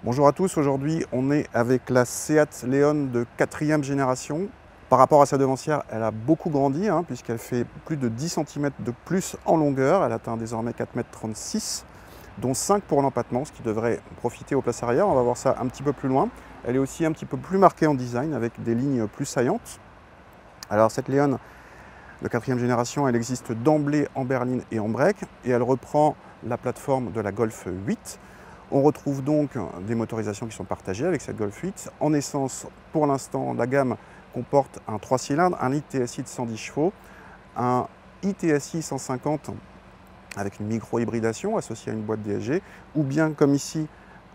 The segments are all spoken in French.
Bonjour à tous, aujourd'hui on est avec la Seat Leon de 4e génération. Par rapport à sa devancière, elle a beaucoup grandi puisqu'elle fait plus de 10 cm de plus en longueur. Elle atteint désormais 4,36 m, dont 5 pour l'empattement, ce qui devrait profiter aux places arrière. On va voir ça un petit peu plus loin. Elle est aussi un petit peu plus marquée en design avec des lignes plus saillantes. Alors cette Leon de 4e génération, elle existe d'emblée en berline et en break et elle reprend la plateforme de la Golf 8. On retrouve donc des motorisations qui sont partagées avec cette Golf 8. En essence, pour l'instant, la gamme comporte un 3 cylindres, un litre TSI de 110 chevaux, un iTSI 150 avec une micro-hybridation associée à une boîte DSG, ou bien comme ici,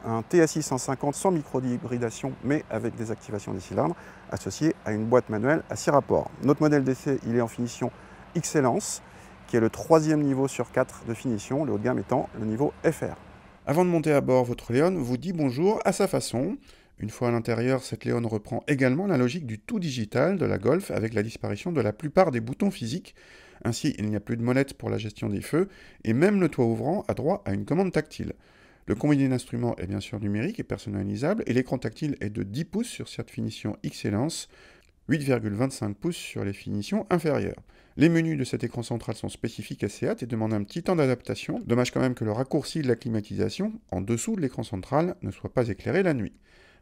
un TSI 150 sans micro-hybridation, mais avec des activations des cylindres, associé à une boîte manuelle à 6 rapports. Notre modèle d'essai, il est en finition Excellence, qui est le 3e niveau sur 4 de finition, le haut de gamme étant le niveau FR. Avant de monter à bord, votre Léon vous dit bonjour à sa façon. Une fois à l'intérieur, cette Léon reprend également la logique du tout digital de la Golf avec la disparition de la plupart des boutons physiques. Ainsi, il n'y a plus de molette pour la gestion des feux et même le toit ouvrant a droit à une commande tactile. Le combiné d'instruments est bien sûr numérique et personnalisable et l'écran tactile est de 10 pouces sur cette finition Excellence, 8,25 pouces sur les finitions inférieures. Les menus de cet écran central sont spécifiques à Seat et demandent un petit temps d'adaptation. Dommage quand même que le raccourci de la climatisation, en dessous de l'écran central, ne soit pas éclairé la nuit.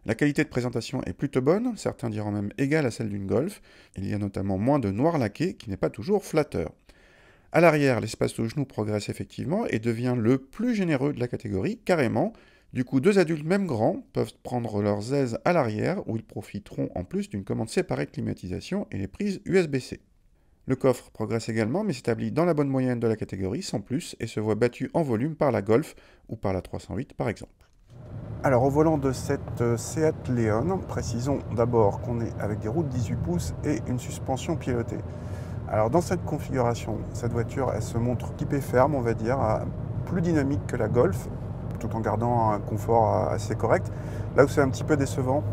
La qualité de présentation est plutôt bonne, certains diront même égale à celle d'une Golf. Il y a notamment moins de noir laqué, qui n'est pas toujours flatteur. À l'arrière, l'espace au genou progresse effectivement et devient le plus généreux de la catégorie, carrément. Du coup, deux adultes même grands peuvent prendre leurs aises à l'arrière, où ils profiteront en plus d'une commande séparée de climatisation et les prises USB-C. Le coffre progresse également, mais s'établit dans la bonne moyenne de la catégorie, sans plus, et se voit battu en volume par la Golf ou par la 308 par exemple. Alors au volant de cette Seat Leon, précisons d'abord qu'on est avec des roues de 18 pouces et une suspension pilotée. Alors dans cette configuration, cette voiture, elle se montre typée ferme, on va dire, plus dynamique que la Golf, tout en gardant un confort assez correct. Là où c'est un petit peu décevant,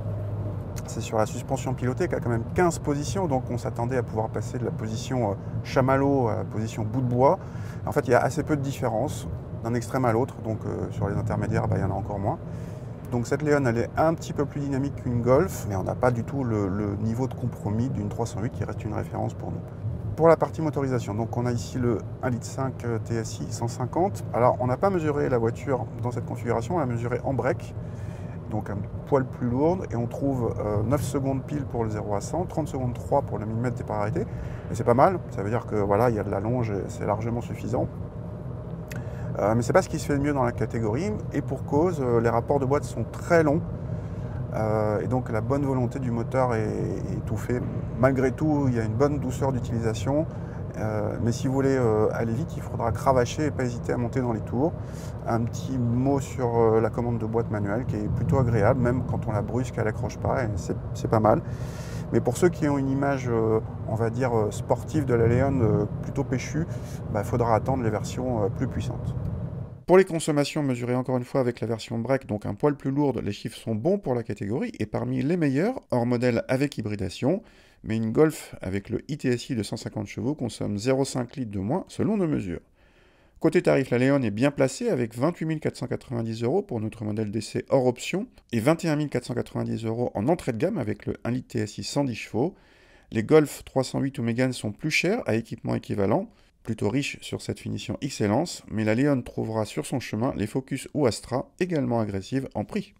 c'est sur la suspension pilotée qui a quand même 15 positions, donc on s'attendait à pouvoir passer de la position chamallow à la position bout de bois. En fait, il y a assez peu de différence d'un extrême à l'autre, donc sur les intermédiaires, il y en a encore moins. Donc cette Leon, elle est un petit peu plus dynamique qu'une Golf, mais on n'a pas du tout le niveau de compromis d'une 308 qui reste une référence pour nous. Pour la partie motorisation, donc on a ici le 1,5 litre TSI 150. Alors on n'a pas mesuré la voiture dans cette configuration, on l'a mesurée en break, donc un poil plus lourde, et on trouve 9 secondes pile pour le 0 à 100, 30 secondes 3 pour le millimètre départ arrêté. Et c'est pas mal, ça veut dire que voilà, il y a de la longe, c'est largement suffisant. Mais c'est pas ce qui se fait de mieux dans la catégorie, et pour cause, les rapports de boîte sont très longs, et donc la bonne volonté du moteur est étouffée. Malgré tout, il y a une bonne douceur d'utilisation, mais si vous voulez aller vite, il faudra cravacher et pas hésiter à monter dans les tours. Un petit mot sur la commande de boîte manuelle qui est plutôt agréable, même quand on la brusque, elle n'accroche pas, et c'est pas mal. Mais pour ceux qui ont une image, on va dire, sportive de la Leon plutôt péchue, il faudra attendre les versions plus puissantes. Pour les consommations mesurées encore une fois avec la version break, donc un poil plus lourde, les chiffres sont bons pour la catégorie et parmi les meilleurs, hors modèle avec hybridation, mais une Golf avec le iTSI de 150 chevaux consomme 0,5 litres de moins selon nos mesures. Côté tarif, la Leon est bien placée avec 28 490 € pour notre modèle d'essai hors option et 21 490 € en entrée de gamme avec le 1 litre TSI 110 chevaux. Les Golf 308 ou Mégane sont plus chers à équipement équivalent, plutôt riches sur cette finition Excellence, mais la Leon trouvera sur son chemin les Focus ou Astra, également agressives en prix.